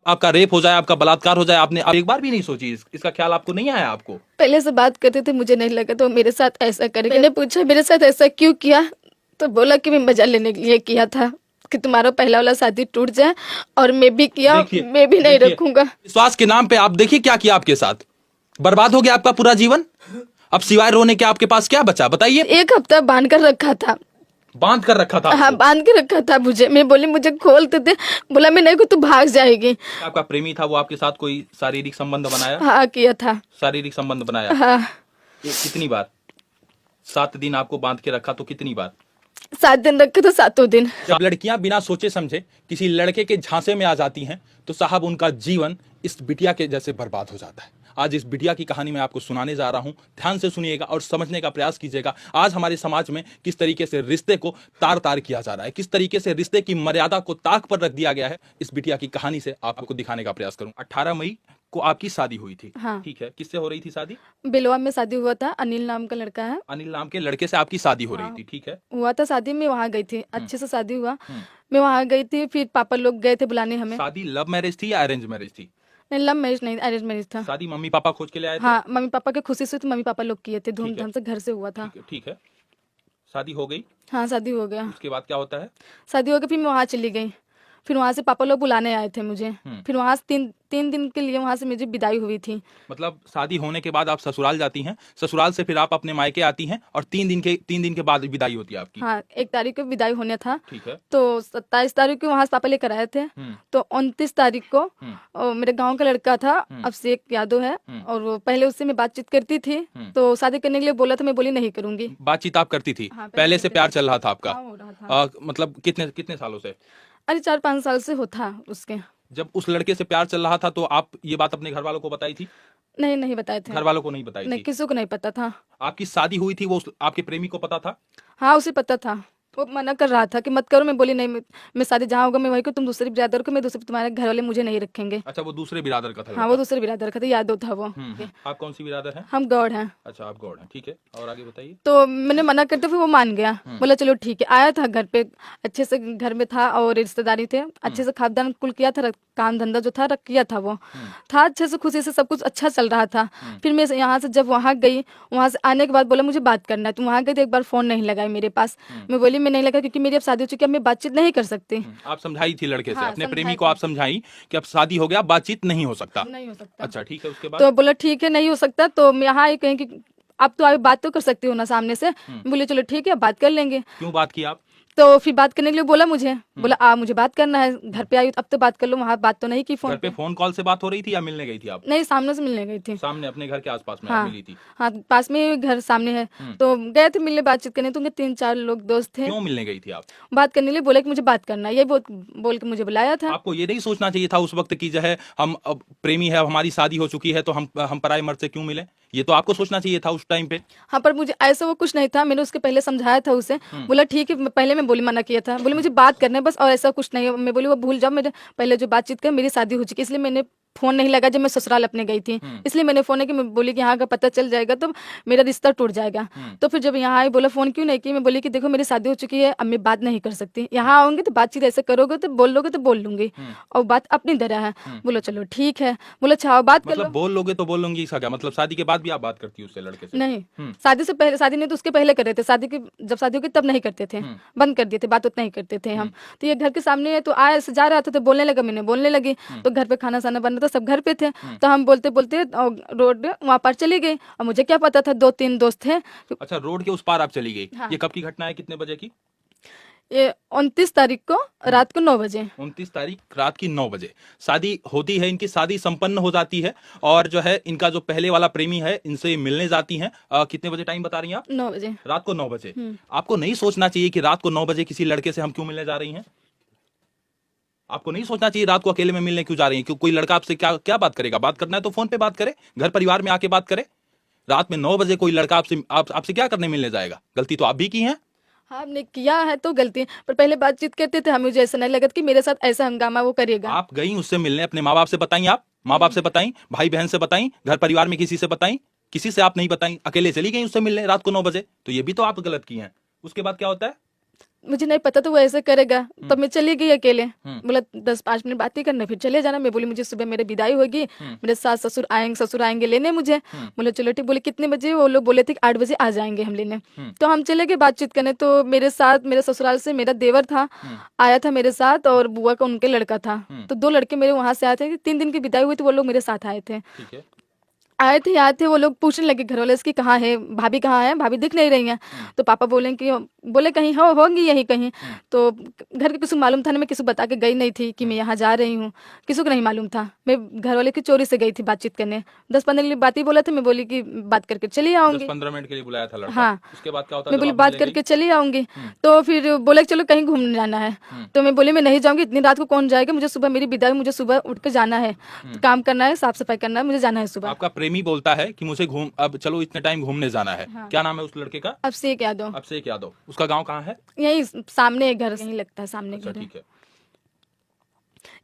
आपका रेप हो जाए, आपका बलात्कार हो जाए, आपने आप एक बार भी नहीं सोची? इसका ख्याल आपको नहीं आया आपको? पहले से बात करते थे, मुझे नहीं लगा तो मेरे साथ ऐसा करेगा। मैंने पूछा मेरे साथ ऐसा क्यों किया, तो बोला कि मैं मजा लेने के लिए किया था, कि तुम्हारा पहला वाला शादी टूट जाए, और मैं भी किया, देखिए मैं भी नहीं देखिए, रखूंगा। विश्वास के नाम पे आप देखिए क्या किया आपके साथ। बर्बाद हो गया आपका पूरा जीवन। अब सिवाय रोने के आपके पास क्या बचा बताइए? 1 हफ्ता बांध कर रखा था। बांध कर रखा था हाँ, आपको? बांध के रखा था मुझे। मैं बोली मुझे खोलते थे, बोला मैं नहीं को तू भाग जाएगी। आपका प्रेमी था वो आपके साथ कोई शारीरिक संबंध बनाया? हाँ, किया था। शारीरिक संबंध बनाया? हाँ, कितनी बार? 7 दिन आपको बांध के रखा तो कितनी बार? 7 दिन रखे तो 7 दिन। जब लड़कियां बिना सोचे समझे किसी लड़के के झांसे में आ जाती हैं तो साहब उनका जीवन इस बिटिया के जैसे बर्बाद हो जाता है। आज इस बिटिया की कहानी मैं आपको सुनाने जा रहा हूं, ध्यान से सुनिएगा और समझने का प्रयास कीजिएगा। आज हमारे समाज में किस तरीके से रिश्ते को तार तार किया जा रहा है, किस तरीके से रिश्ते की मर्यादा को ताक पर रख दिया गया है, इस बिटिया की कहानी से आपको दिखाने का प्रयास करूं। 18 मई को आपकी शादी हुई थी? हाँ। ठीक है, किससे हो रही थी शादी? बिलवा में शादी हुआ था, अनिल नाम का लड़का है। अनिल नाम के लड़के से आपकी शादी हो रही हाँ। थी? ठीक है। हुआ था शादी में, वहाँ गई थी, अच्छे से शादी हुआ। मैं वहाँ गई थी, फिर पापा लोग गए थे बुलाने हमें। शादी लव मैरिज थी या अरेंज मैरिज थी? नहीं, लव मैरिज नहीं, अरेंज मैरिज था। शादी मम्मी पापा खोज के ले आए थे? हाँ, मम्मी पापा के खुशी से तो मम्मी पापा लोग किए थे, है। धूमधाम से घर से हुआ था। ठीक है, ठीक है। शादी हो गई? हाँ, शादी हो गया। उसके बाद क्या होता है? शादी हो गई, फिर मैं वहाँ चली गई। फिर वहाँ से पापा लोग बुलाने आए थे मुझे। फिर वहाँ से तीन दिन के लिए वहाँ से मुझे विदाई हुई थी। मतलब शादी होने के बाद आप ससुराल जाती हैं, ससुराल से फिर आप अपने मायके आती हैं और 3 दिन के बाद विदाई होती है आपकी? हाँ, 1 तारीख को विदाई होने था। ठीक है। तो 27 तारीख को वहाँ से पापा लेकर आए थे। तो 29 तारीख को मेरे गांव का लड़का था, अभिषेक यादव है, और वो पहले उससे मैं बातचीत करती थी। तो शादी करने के लिए बोला था, मैं बोली नहीं करूंगी। बातचीत आप करती थी? हाँ, पहले से प्यार चल रहा था आपका? हाँ, हो रहा था। मतलब कितने कितने सालों से? अरे 4-5 साल से होता उसके। जब उस लड़के से प्यार चल रहा था तो आप ये बात अपने घर वालों को बताई थी? नहीं, नहीं बताए थे। घर वालों को नहीं बताई नहीं, थी? किसी को नहीं पता था। आपकी शादी हुई थी वो आपके प्रेमी को पता था? हाँ, उसे पता था। वो मना कर रहा था कि मत करो। मैं बोली नहीं, मैं शादी जहाँ होगा मैं वही को, तुम दूसरे बिरादर को, मैं दूसरे, तुम्हारे घर वाले मुझे नहीं रखेंगे। अच्छा, वो दूसरे बिरादर का था हाँ, वो दूसरे बिरादर का था, यादव था वो। आप कौन सी बिरादर हैं? हम गौड़ हैं। अच्छा, आप गौड़ हैं, ठीक है। और आगे बताइए। तो मैंने मना करते फिर वो मान गया, बोला चलो ठीक है। आया था घर पे, अच्छे से घर में था, और रिश्तेदारी थे, अच्छे से खानदान कुल किया था, काम धंधा जो था किया था, वो था अच्छे से, खुशी से सब कुछ अच्छा चल रहा था। फिर मैं यहाँ से जब वहाँ गई, वहाँ से आने के बाद बोला मुझे बात करना है। तुम वहाँ गई तो एक बार फोन नहीं लगाई मेरे पास। मैं बोली मैं नहीं लगा, क्योंकि मेरी अब शादी हो चुकी है, अब मैं बातचीत नहीं कर सकती। आप समझाई थी लड़के से? हाँ, अपने समझाई प्रेमी को थी। आप समझाई कि अब शादी हो गया, बातचीत नहीं हो सकता? नहीं हो सकता। अच्छा, ठीक है। उसके बाद? तो बोला ठीक है, नहीं हो सकता। तो मैं यहाँ आई, कहीं कि आप तो बात तो कर सकती हो ना सामने से। बोले चलो ठीक है, बात कर लेंगे। क्यों बात की आप? तो फिर बात करने के लिए बोला मुझे, बोला मुझे बात करना है, घर पे आई अब तो बात कर लो। वहाँ बात तो नहीं की फोन घर पे पे। फोन कॉल से बात हो रही थी या मिलने गई थी आप? नहीं, सामने से मिलने गई थी। सामने अपने घर के आसपास में आप हाँ, मिली थी? हाँ, पास में ही घर सामने है। तो गए थे मिलने, बातचीत करने। तो उनके 3-4 लोग दोस्त थे। क्यों मिलने गई थी आप? बात करने के लिए बोला कि मुझे बात करना है, ये बोल के मुझे बुलाया था। आपको ये नहीं सोचना चाहिए था उस वक्त की जो है हम अब प्रेमी है, हमारी शादी हो चुकी है, तो हम पराये मर्द से क्यों मिले? ये तो आपको सोचना चाहिए था उस टाइम पे। हाँ, पर मुझे ऐसा वो कुछ नहीं था। मैंने उसके पहले समझाया था उसे, बोला ठीक है। पहले मैं बोली, मना किया था, बोली मुझे बात करना है बस, और ऐसा कुछ नहीं है। मैं बोली वो भूल जाओ, मेरे पहले जो बातचीत कर, मेरी शादी हो चुकी है, इसलिए मैंने फोन नहीं लगा। जब मैं ससुराल अपने गई थी, इसलिए मैंने फोन है कि मैं बोली कि यहाँ का पता चल जाएगा तो मेरा रिश्ता टूट जाएगा। तो फिर जब यहाँ आई, बोला फोन क्यों नहीं की? मैं बोली कि देखो मेरी शादी हो चुकी है, अब मैं बात नहीं कर सकती। यहाँ आऊंगी तो बातचीत ऐसे करोगे तो बोल लोगे तो बोल लूंगी, और बात अपनी तरह है। बोलो चलो ठीक है। बोला अच्छा आओ बात कर लो। मतलब बोल लोगे तो बोल लूंगी, इसका क्या मतलब? शादी के बाद भी आप बात करती हो उससे, लड़के से? नहीं, शादी से पहले, शादी नहीं तो उसके पहले कर रहे थे। शादी की जब शादी होगी तब नहीं करते थे, बंद कर दिए थे, बात उतना ही करते थे हम। तो ये घर के सामने है, तो आया से जा रहा था, तो बोलने लगा, मैंने बोलने लगी। तो घर पे खाना साना बन रहा था, सब घर पे थे। तो हम बोलते बोलते रोड वहाँ पर चली गई, और मुझे क्या पता था, 2-3 दोस्त थे। अच्छा, रोड के उस पार आप चली गई? हाँ। ये कब की घटना है, कितने बजे की? ये 29 तारीख को रात को 9 बजे। 29 तारीख रात की 9 बजे शादी होती है इनकी, शादी संपन्न हो जाती है। और जो है इनका जो पहले वाला प्रेमी है, इनसे मिलने जाती हैं। कितने बजे टाइम बता रही हैं आप? 9 बजे। रात को 9 बजे। आपको नहीं सोचना चाहिए कि रात को 9 बजे किसी लड़के से हम क्यों मिलने जा रही हैं? आपको नहीं सोचना चाहिए रात को अकेले में मिलने क्यों जा रही हैं? क्यों? कोई लड़का आपसे क्या क्या बात करेगा? बात करना है तो फोन पे बात करे, घर परिवार में आके बात करे। रात में 9 बजे कोई लड़का आपसे क्या करने मिलने जाएगा? गलती तो आप भी की हैं। हाँ, हमने किया है तो गलती, पर पहले बातचीत करते थे, हमें मुझे ऐसा नहीं लगा कि मेरे साथ ऐसा हंगामा वो करेगा। आप गई उससे मिलने, अपने माँ बाप से बताई? आप माँ बाप से बताई, भाई बहन से बताई, घर परिवार में किसी से बताई? किसी से आप नहीं बताई, अकेले चली गई उससे मिलने रात को 9 बजे। तो ये भी तो आप गलत की हैं। उसके बाद क्या होता है? मुझे नहीं पता तो वो ऐसे करेगा। तब मैं चली गई अकेले। बोला 10-5 मिनट बात ही करना फिर चले जाना। मैं बोली मुझे सुबह मेरी विदाई होगी, मेरे सास ससुर आएंगे लेने मुझे। बोले चलो ठीक। बोले कितने बजे? वो लोग बोले थे कि 8 बजे आ जाएंगे हम लेने। तो हम चले गए बातचीत करने। तो मेरे साथ मेरे ससुराल से मेरा देवर था, आया था मेरे साथ, और बुआ का उनके लड़का था। तो 2 लड़के मेरे वहां से आए थे। 3 दिन की विदाई हुई तो वो लोग मेरे साथ आए थे। ठीक है। आए थे वो लोग। पूछने लगे घर वाले इसकी कहाँ है, भाभी कहाँ है, भाभी दिख नहीं रही हैं। तो पापा बोले कहीं होंगी यहीं कहीं। तो घर के किसी को मालूम था ना, मैं किसी को बता के गई नहीं थी कि मैं यहाँ जा रही हूँ, किसी को नहीं मालूम था। मैं घर वाले की चोरी से गई थी बातचीत करने। 10-15 मिनट बात ही बोला था। मैं बोली कि बात करके चली आऊंगी। 10-15 मिनट के लिए बुलाया था लड़का। हाँ। उसके बाद क्या होता है? मैं बोली बात करके चली आऊंगी। तो फिर बोले चलो कहीं घूमने जाना है। तो मैं बोली मैं नहीं जाऊंगी, इतनी रात को कौन जाएगा, मुझे सुबह मेरी विदाई, मुझे सुबह उठ के जाना है, काम करना है, साफ सफाई करना है, मुझे जाना है सुबह। आपका प्रेमी बोलता है कि मुझे अब चलो इतने टाइम घूमने जाना है। हाँ। क्या नाम है उस लड़के का? अभिषेक यादव। अभिषेक यादव। उसका गांव कहाँ है? यही सामने एक घर, यही लगता है सामने अच्छा घर है। ठीक है।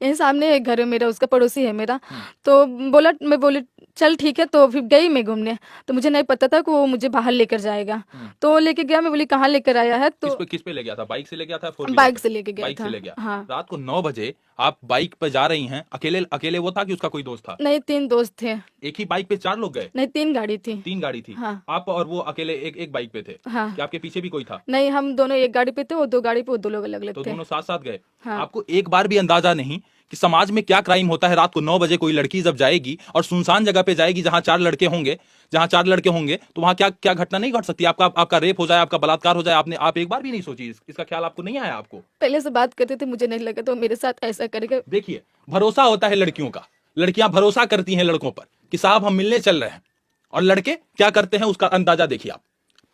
यही सामने एक घर है मेरा, उसका पड़ोसी है मेरा। तो मैं बोली चल ठीक है। तो फिर गई मैं घूमने। तो मुझे नहीं पता था कि वो मुझे बाहर लेकर जाएगा। तो लेके गया। मैं बोली कहाँ लेकर आया है? तो किस पे ले गया था? बाइक से ले गया था? बाइक से लेके गया बाइक था। से ले गया। हाँ। रात को 9 बजे आप बाइक पे जा रही हैं अकेले? अकेले वो था कि उसका कोई दोस्त था? नहीं, 3 दोस्त थे। एक ही बाइक पे 4 लोग गए? नहीं, 3 गाड़ी थी। 3 गाड़ी थी। हाँ। आप और वो अकेले एक बाइक पे थे? हाँ। क्या आपके पीछे भी कोई था? नहीं, हम दोनों एक गाड़ी पे थे, वो 2 गाड़ी पे, वो 2 लोग अलग अलग तो थे। दोनों साथ साथ गए? हाँ। आपको एक बार भी अंदाजा नहीं कि समाज में क्या क्राइम होता है? रात को 9 बजे कोई लड़की जब जाएगी और सुनसान जगह पे जाएगी जहां 4 लड़के होंगे तो वहां क्या क्या घटना नहीं घट सकती? आपका रेप हो जाए, आपका बलात्कार हो जाए। आप एक बार भी नहीं सोची? इसका ख्याल आपको नहीं आया? आपको पहले से बात करते थे, मुझे नहीं लगा तो मेरे साथ ऐसा करेगा। देखिए, भरोसा होता है लड़कियों का। लड़कियां भरोसा करती हैं लड़कों पर कि साहब हम मिलने चल रहे हैं, और लड़के क्या करते हैं उसका अंदाजा देखिए आप।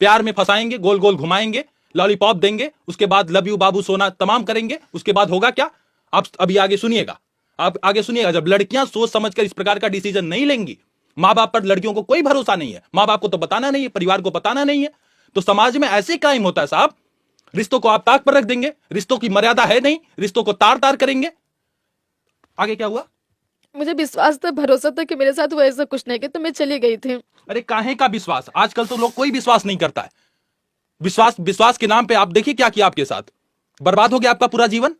प्यार में फंसाएंगे, गोल गोल घुमाएंगे, लॉलीपॉप देंगे, उसके बाद लव यू बाबू सोना तमाम करेंगे। उसके बाद होगा क्या? आप अभी आगे सुनिएगा। आप आगे सुनिएगा। जब लड़कियां सोच समझकर इस प्रकार का डिसीजन नहीं लेंगी, माँ बाप पर लड़कियों को कोई भरोसा नहीं है, माँ बाप को तो बताना नहीं है, परिवार को बताना नहीं है, तो समाज में ऐसे क्राइम होता है साहब। रिश्तों को आप ताक पर रख देंगे, रिश्तों की मर्यादा है नहीं, रिश्तों को तार तार करेंगे। आगे क्या हुआ? मुझे विश्वास था, भरोसा था कि मेरे साथ वो ऐसा कुछ नहीं किया, तो मैं चली गई थी। अरे काहे का विश्वास? आजकल तो लोग कोई विश्वास नहीं करता है। विश्वास के नाम पे आप देखिए क्या किया आपके साथ। बर्बाद हो गया आपका पूरा जीवन।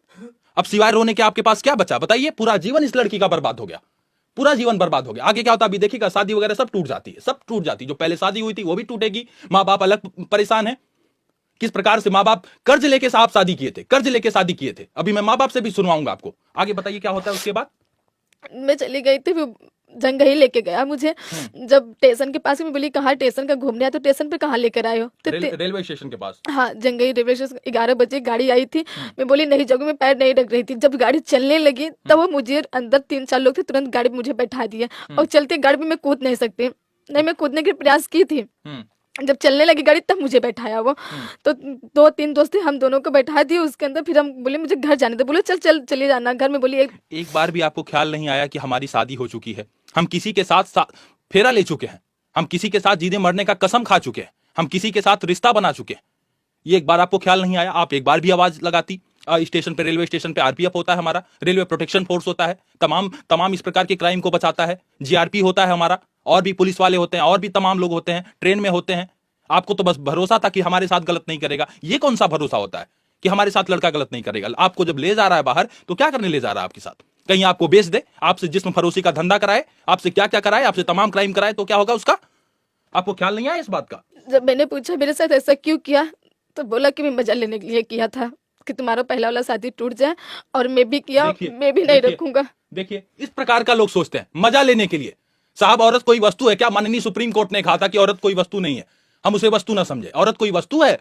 अब सिवाय रोने के आपके पास क्या बचा? बताइए। पूरा जीवन इस लड़की का बर्बाद हो गया, पूरा जीवन बर्बाद हो गया। आगे क्या होता है अभी देखिएगा। शादी वगैरह सब टूट जाती है, सब टूट जाती है। जो पहले शादी हुई थी वो भी टूटेगी। माँ बाप अलग परेशान है। किस प्रकार से माँ बाप कर्ज लेके साहब शादी किए थे, कर्ज लेके शादी किए थे। अभी मैं माँ बाप से भी सुनवाऊंगा आपको। आगे बताइए क्या होता है उसके बाद? मैं चली गई थी, वो जंगई लेके गया मुझे। जब स्टेशन के पास, मैं बोली कहाँ स्टेशन का घूमने आया, तो स्टेशन पे कहाँ लेकर आए हो? तो रेलवे स्टेशन के पास। हाँ, जंगई रेलवे स्टेशन। 11 बजे गाड़ी आई थी। मैं बोली नहीं जाऊंगी, मैं पैर नहीं रख रही थी। जब गाड़ी चलने लगी तब वो मुझे, अंदर 3-4 लोग थे, तुरंत गाड़ी में मुझे बैठा दिया। और चलती गाड़ी में मैं कूद नहीं सकती, नहीं मैं कूदने के प्रयास की थी। जब चलने लगी गाड़ी तब मुझे बैठाया वो। तो 2-3 दोस्त थे, हम दोनों को बैठा दिए उसके अंदर। फिर हम बोले मुझे घर जाने दे। बोले चले जाना घर में। बोली एक बार भी आपको ख्याल नहीं आया कि हमारी शादी हो चुकी है, हम किसी के साथ फेरा ले चुके हैं, हम किसी के साथ जीने मरने का कसम खा चुके हैं, हम किसी के साथ रिश्ता बना चुके हैं? ये एक बार आपको ख्याल नहीं आया? आप एक बार भी आवाज लगाती। स्टेशन पे, रेलवे स्टेशन पे आरपीएफ होता है हमारा, रेलवे प्रोटेक्शन फोर्स होता है, तमाम इस प्रकार के क्राइम को बचाता है। जीआरपी होता है हमारा, और भी पुलिस वाले होते हैं, और भी तमाम लोग होते हैं, ट्रेन में होते हैं। आपको तो बस भरोसा था कि हमारे साथ गलत नहीं करेगा। ये कौन सा भरोसा होता है कि हमारे साथ लड़का गलत नहीं करेगा? आपको जब ले जा रहा है बाहर तो क्या करने ले जा रहा है आपके साथ? कहीं आपको बेच दे, आपसे जिस्म फरोशी का धंधा कराए, आपसे क्या क्या कराए, आपसे तमाम क्राइम कराए, तो क्या होगा उसका? आपको ख्याल नहीं आया इस बात का? जब मैंने पूछा मेरे साथ ऐसा क्यों किया, तो बोला कि मैं मजा लेने के लिए किया था, कि तुम्हारा पहला वाला शादी टूट जाए, और मैं भी किया, मैं भी नहीं रखूंगा। देखिए, इस प्रकार का लोग सोचते हैं मजा लेने के लिए। साहब, औरत कोई वस्तु है क्या? माननीय सुप्रीम कोर्ट ने कहा था कि औरत कोई वस्तु नहीं है, हम उसे वस्तु ना समझे। औरत कोई वस्तु है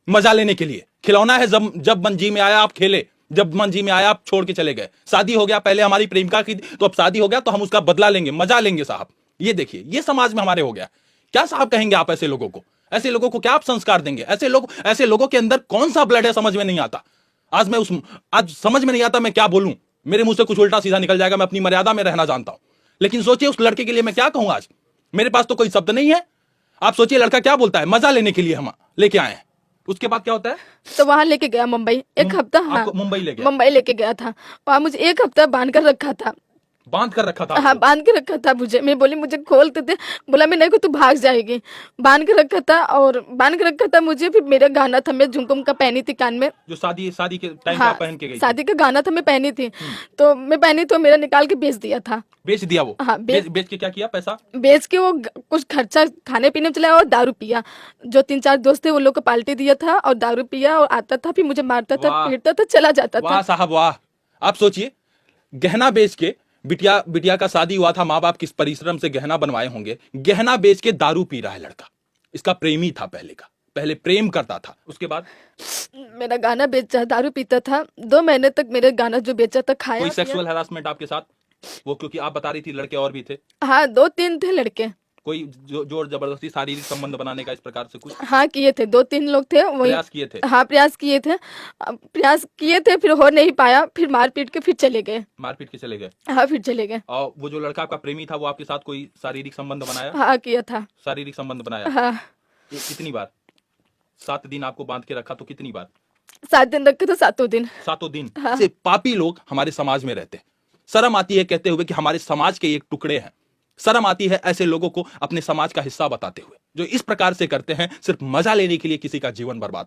मजा लेने के लिए? खिलौना है, जब मन जी में आया आप खेले, जब मन जी में आया आप छोड़ के चले गए। शादी हो गया, पहले हमारी प्रेमिका की, तो अब शादी हो गया तो हम उसका बदला लेंगे, मजा लेंगे। साहब ये देखिए, ये समाज में हमारे हो गया। क्या साहब कहेंगे आप ऐसे लोगों को? ऐसे लोगों को क्या आप संस्कार देंगे? ऐसे लोगों के अंदर कौन सा ब्लड है समझ में नहीं आता। आज समझ में नहीं आता मैं क्या बोलूं। मेरे मुंह से कुछ उल्टा सीधा निकल जाएगा। मैं अपनी मर्यादा में रहना जानता हूं, लेकिन सोचिए उस लड़के के लिए मैं क्या कहूं। आज मेरे पास तो कोई शब्द नहीं है। आप सोचिए लड़का क्या बोलता है, मजा लेने के लिए हम लेके आए हैं। उसके बाद क्या होता है? तो वहां लेके गया मुंबई, 1 हफ्ता। हाँ, मुंबई ले गया। मुंबई लेके गया था। वहां मुझे 1 हफ्ता बांध कर रखा था। बांध कर रखा था हाँ आपको? बांध के रखा था मुझे। मैं बोली मुझे खोलते थे, बोला मैं नहीं को तू भाग जाएगी। बांध के रखा था और बांध के रखा था मुझे। फिर मेरा गाना था, मैं झुमका उमका पहनी थी कान में। जो शादी शादी के टाइम पे हाँ आप पहन के गई थी? शादी का गाना था, मैं पहनी थी। तो मैं पहनी तो मेरा निकाल के बेच दिया था। बेच दिया वो? हाँ, बेच के क्या किया पैसा? बेच के वो कुछ खर्चा खाने पीने में चलाया और दारू पिया। जो 3-4 दोस्त थे उन लोग को पार्टी दिया था और दारू पिया और आता था, फिर मुझे मारता था, वाह। पीटता था, चला जाता वाह था। साहब वाह। आप सोचिए, गहना बेच के बिटिया बिटिया का शादी हुआ था, माँ बाप किस परिश्रम से गहना बनवाए होंगे, गहना बेच के दारू पी रहा है लड़का। इसका प्रेमी था पहले का, पहले प्रेम करता था, उसके बाद मेरा गाना बेचा, दारू पीता था। 2 महीने तक मेरे गाना जो बेचा था खाया कोई पिया। सेक्सुअल हैरासमेंट आपके साथ? वो क्योंकि आप बता रही थी लड़के और भी थे, हाँ 2-3 थे लड़के। कोई जोर जबरदस्ती शारीरिक संबंध बनाने का इस प्रकार से कुछ हाँ किए थे, 2-3 लोग थे वही। प्रयास किए थे? हाँ प्रयास किए थे, प्रयास किए थे, फिर हो नहीं पाया, फिर मार पीट के फिर चले गए। मारपीट के चले गए? हाँ फिर चले गए। और वो जो लड़का आपका प्रेमी था वो आपके साथ कोई शारीरिक संबंध बनाया? हाँ किया था। शारीरिक संबंध बनाया? हाँ कितनी बार? 7 दिन आपको बांध के रखा तो कितनी बार? 7 दिन रखे तो 7 दिन। 7 दिन? हाँ। से पापी लोग हमारे समाज में रहते हैं। शर्म आती है कहते हुए कि हमारे समाज के एक टुकड़े हैं। शर्म आती है ऐसे लोगों को अपने समाज का हिस्सा बताते हुए, जो इस प्रकार से करते हैं सिर्फ मजा लेने के लिए किसी का जीवन बर्बाद।